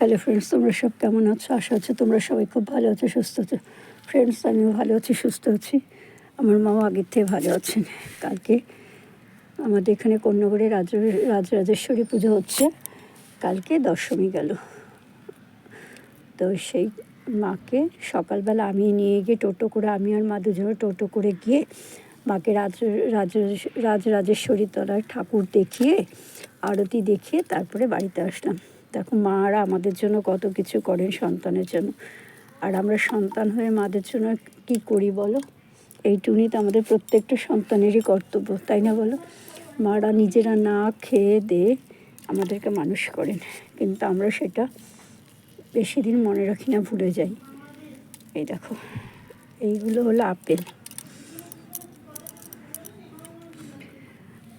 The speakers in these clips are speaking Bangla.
হ্যালো ফ্রেন্ডস, তোমরা সব কেমন আছো? আশা হচ্ছে তোমরা সবাই খুব ভালো আছো, সুস্থ আছো। ফ্রেন্ডস, আমিও ভালো আছি, সুস্থ আছি। আমার মাও আগের থেকে ভালো আছেন। কালকে আমাদের এখানে কন্যাগড়ে রাজরাজেশ্বরী পুজো হচ্ছে। কালকে দশমী গেল, তো সেই মাকে সকালবেলা আমি নিয়ে গিয়ে টোটো করে, আমি আর মা দুজনে টোটো করে গিয়ে মাকে রাজরাজেশ্বরী তলায় ঠাকুর দেখিয়ে, আরতি দেখিয়ে তারপরে বাড়িতে আসলাম। দেখো, মারা আমাদের জন্য কত কিছু করেন সন্তানের জন্য। আর আমরা সন্তান হয়ে মাদের জন্য কি করি বলো? এইটুকুনি তো আমাদের প্রত্যেকটা সন্তানেরই কর্তব্য, তাই না বলো? মারা নিজেরা না খেয়ে দিয়ে আমাদেরকে মানুষ করেন, কিন্তু আমরা সেটা বেশি দিন মনে রাখি না, ভুলে যাই। এই দেখো, এইগুলো হলো আপেল।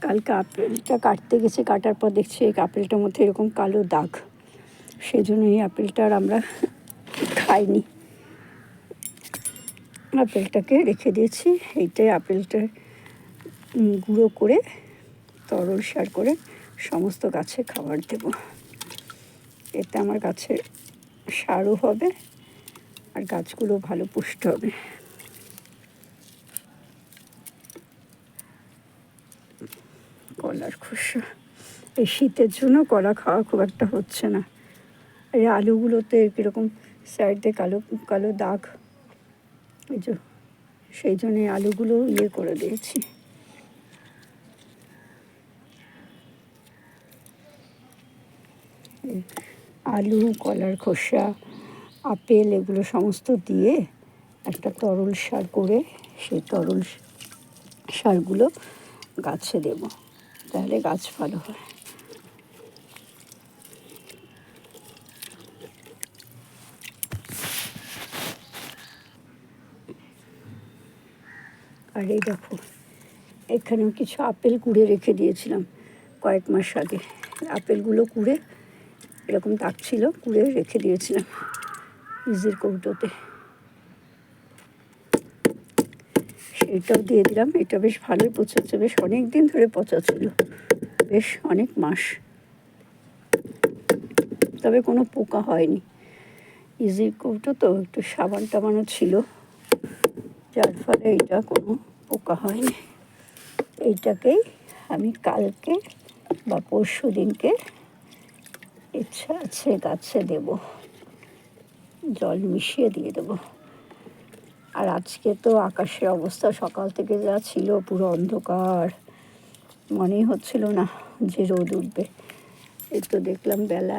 কালকে আপেলটা কাটতে গেছে, কাটার পর দেখছি এই আপেলটার মধ্যে এরকম কালো দাগ। সেজন্য এই আপেলটা আর আমরা খাইনি, আপেলটাকে রেখে দিয়েছি। এইটাই আপেলটা গুঁড়ো করে তরল সার করে সমস্ত গাছে খাবার দেব। এতে আমার গাছের সারও হবে আর গাছগুলো ভালো পুষ্ট হবে। কলার খোসা, এই শীতের জন্য কলা খাওয়া খুব একটা হচ্ছে না। এই আলুগুলোতে কীরকম সাইডে কালো কালো দাগ, এই যে সেই জন্য আলুগুলো করে দিয়েছি। আলু, কলার খোসা, আপেল এগুলো সমস্ত দিয়ে একটা তরল সার করে সেই তরল সারগুলো গাছে দেব, তাহলে গাছ ভালো হয়। আর এই দেখো, এখানেও কিছু আপেল কুড়ে রেখে দিয়েছিলাম কয়েক মাস আগে। আপেলগুলো কুড়ে এরকম দাগ ছিল, কুড়ে রেখে দিয়েছিলাম ফ্রিজের কৌটোতে, সেইটাও দিয়ে দিলাম। এটা বেশ ভালোই পচাচ্ছে, বেশ অনেক দিন ধরে পচা ছিল, বেশ অনেক মাস, তবে কোনো পোকা হয়নি। ইজির কৌটো তো একটু সাবান টাবানও ছিল, যার ফলে এটা কোনো পোকা হয়নি। এইটাকেই আমি কালকে বা পরশু দিনকে ইচ্ছা আছে গাছে দেব, জল মিশিয়ে দিয়ে দেবো। আর আজকে তো আকাশের অবস্থা সকাল থেকে যা ছিল, পুরো অন্ধকার, মনেই হচ্ছিল না যে রোদ উঠবে। এই তো দেখলাম বেলা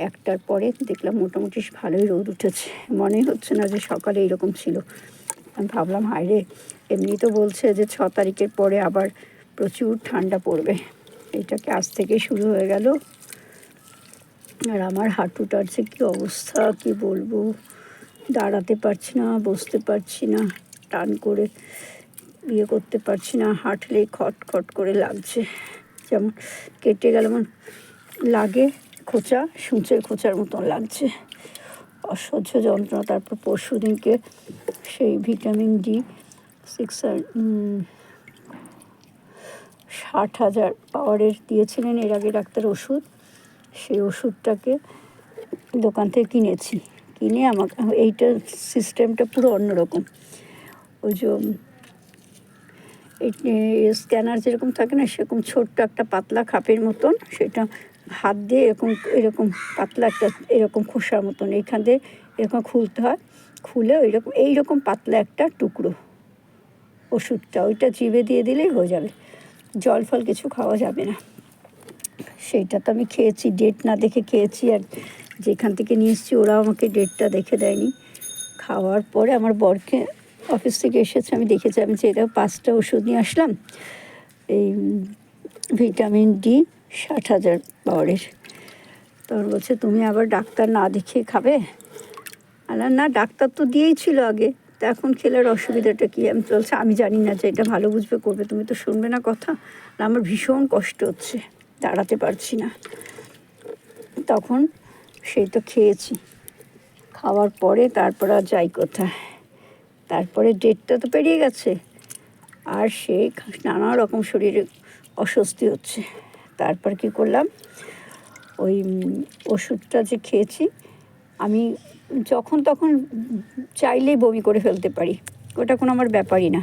1টার পরে দেখলাম মোটামুটি ভালোই রোদ উঠেছে, মনেই হচ্ছে না যে সকালে এরকম ছিল। আমি ভাবলাম, হায়রে, এমনি তো বলছে যে 6 তারিখের পরে আবার প্রচুর ঠান্ডা পড়বে, এটাকে আজ থেকে শুরু হয়ে গেল। আর আমার হাঁটুটার যে কী অবস্থা, কি বলবো, দাঁড়াতে পারছি না, বসতে পারছি না, টান করে করতে পারছি না, হাঁটলেই খট খট করে লাগছে, যেমন কেটে গেল এমন লাগে, খোঁচা, সূচের খোঁচার মতন লাগছে, অসহ্য যন্ত্রণা। তারপর পরশু দিনকে সেই ভিটামিন ডি 60,000 পাওয়ারের দিয়েছিলেন এর আগে ডাক্তার ওষুধ, সেই ওষুধটাকে দোকান থেকে কিনেছি। কিনে আমাকে এইটার সিস্টেমটা পুরো অন্যরকম। ওই যে স্ক্যানার যেরকম থাকে না, সেরকম ছোট্ট একটা পাতলা খাপের মতন, সেটা হাত দিয়ে এরকম এরকম পাতলা একটা এরকম খোসার মতন এইখান দিয়ে এরকম খুলতে হয়, খুলে এইরকম পাতলা একটা টুকরো ওষুধটা, ওইটা জিভে দিয়ে দিলেই হয়ে যাবে, জল ফল কিছু খাওয়া যাবে না। সেইটা তো আমি খেয়েছি, ডেট না দেখে খেয়েছি, আর যেখান থেকে নিয়ে এসেছি ওরাও আমাকে ডেটটা দেখে দেয়নি। খাওয়ার পরে আমার বরকে অফিস থেকে এসেছে, আমি দেখেছি, আমি যে এটা 5টা ওষুধ নিয়ে আসলাম, এই ভিটামিন ডি 60,000 পাওয়ারের। তখন বলছে, তুমি আবার ডাক্তার না দেখিয়ে খাবে? আর না, ডাক্তার তো দিয়েই ছিল আগে, তা এখন খেলার অসুবিধাটা কী? আমি বলছে, আমি জানি না, যে এটা ভালো বুঝবে করবে, তুমি তো শুনবে না কথা। আমার ভীষণ কষ্ট হচ্ছে, দাঁড়াতে পারছি না। তখন সেই তো খেয়েছি, খাওয়ার পরে তারপর আর যাই কোথায়, তারপরে ডেটটা তো পেরিয়ে গেছে, আর সেই নানা রকম শরীরে অস্বস্তি হচ্ছে। তারপর কি করলাম, ওই ওষুধটা যে খেয়েছি আমি যখন তখন চাইলেই বমি করে ফেলতে পারি, ওটা কোনো আমার ব্যাপারই না,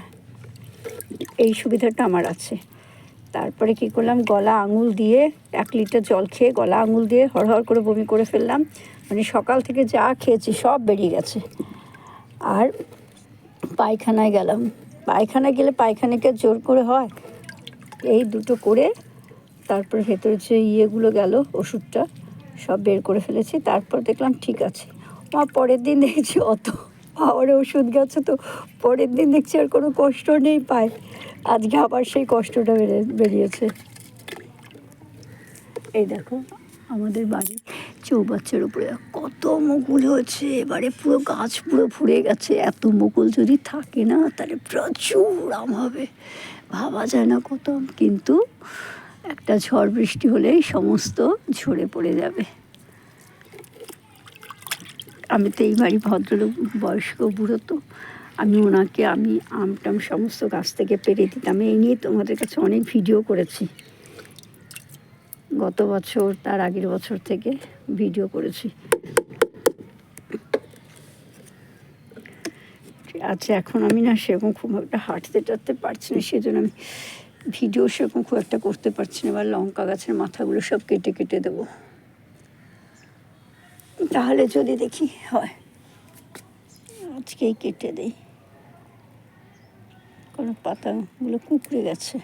এই সুবিধাটা আমার আছে। তারপরে কী করলাম, গলা আঙুল দিয়ে 1 লিটার জল খেয়ে গলা আঙুল দিয়ে হড়হড় করে বমি করে ফেললাম। মানে সকাল থেকে যা খেয়েছি সব বেরিয়ে গেছে। আর পায়খানায় গেলাম, পায়খানায় গেলে পায়খানাকে জোর করে হয়, এই দুটো করে তারপরে ভেতরে যে ইয়েগুলো গেল ওষুধটা সব বের করে ফেলেছি। তারপর দেখলাম ঠিক আছে। আমার পরের দিন দেখছি অত পাওয়ারে ওষুধ গেছে, তো পরের দিন দেখছি আর কোনো কষ্ট নেই পায়। আজকে আবার সেই কষ্টটা বেরিয়েছে। এই দেখো আমাদের বাড়ির চৌবাচ্চার উপরে কত মুকুল হয়েছে, এবারে পুরো গাছ পুরো ভরে গেছে। এত মুকুল যদি থাকে না তাহলে প্রচুর আম হবে, ভাবা যায় না কত আম। কিন্তু একটা ঝড় বৃষ্টি হলেই সমস্ত ঝরে পড়ে যাবে। আমি তো এই বাড়ি ভদ্রলোক বয়স্ক বুড়ো, তো আমি ওনাকে আমি আমটাম সমস্ত গাছ থেকে পেরে দিতাম। এই নিয়ে তোমাদের কাছে অনেক ভিডিও করেছি, গত বছর তার আগের বছর থেকে ভিডিও করেছি। আচ্ছা এখন আমি না সেরকম খুব একটা হাঁটতে টাটতে পারছি না, সেজন্য আমি ভিডিও সেরকম খুব একটা করতে পারছি না। এবার লঙ্কা গাছের মাথাগুলো সব কেটে কেটে দেবো, তাহলে যদি দেখি হয় আজকেই কেটে দেই, কারণ পাতাগুলো কুঁকড়ে গেছে।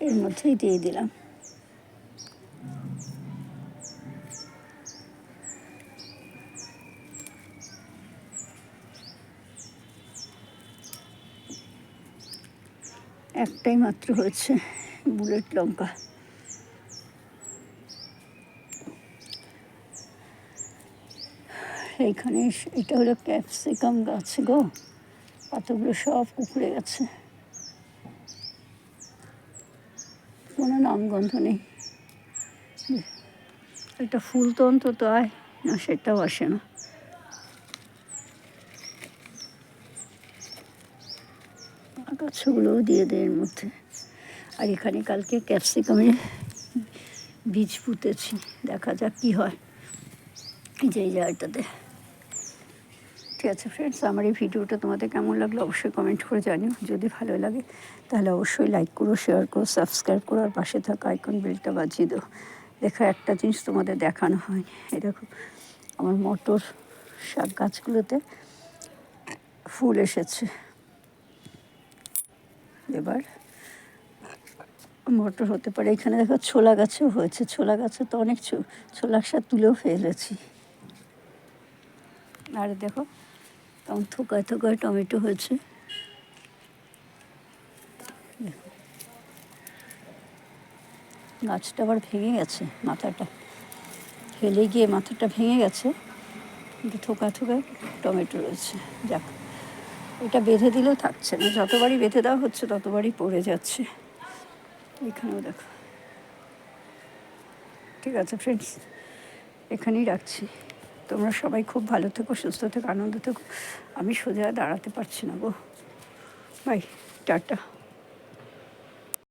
এর মধ্যেই দিয়ে দিলাম। একটাই মাত্র হয়েছে বুলেট লঙ্কা। এইখানে এটা হলো ক্যাপসিকাম গাছ গো, পাতাগুলো সব কুঁকড়ে গেছে, কোনো নামগন্ধ নেই। একটা ফুল তো অন্তত আয় না, সেটাও আসে না। গাছগুলোও দিয়ে দেয় এর মধ্যে। আর এখানে কালকে ক্যাপসিকামের বীজ পুঁতেছি, দেখা যাক কী হয় এই জায়গাটাতে। ঠিক আছে ফ্রেন্ডস, আমার এই ভিডিওটা তোমাদের কেমন লাগলো অবশ্যই কমেন্ট করে জানিও। যদি ভালো লাগে তাহলে অবশ্যই লাইক করো, শেয়ার করো, সাবস্ক্রাইব করো, আর পাশে থাকা আইকন বেলটা বাজিয়ে দাও। দেখা একটা জিনিস তোমাদের দেখানো হয়, এই দেখো আমার মটর শাক গাছগুলোতে ফুল এসেছে। এবার মটর হতে পারে। এখানে দেখো ছোলা গাছেও হয়েছে, ছোলা গাছে তো অনেক ছোলার শাক তুলেও ফেলেছি। আর দেখো তখন থোকায় থোকায় টমেটো হয়েছে। গাছটা আবার ভেঙে গেছে, মাথাটা ফেলে গিয়ে মাথাটা ভেঙে গেছে, কিন্তু থোকায় থোকায় টমেটো রয়েছে। যাক, এটা বেঁধে দিলেও থাকছে না, যতবারই বেঁধে দেওয়া হচ্ছে ততবারই পড়ে যাচ্ছে। এখানেও দেখো। ঠিক আছে ফ্রেন্ডস, এখানেই রাখছি। তোমরা সবাই খুব ভালো থেকো, সুস্থ থেকো, আনন্দ থেকো। আমি সোজা দাঁড়াতে পারছি না গো। By, tata.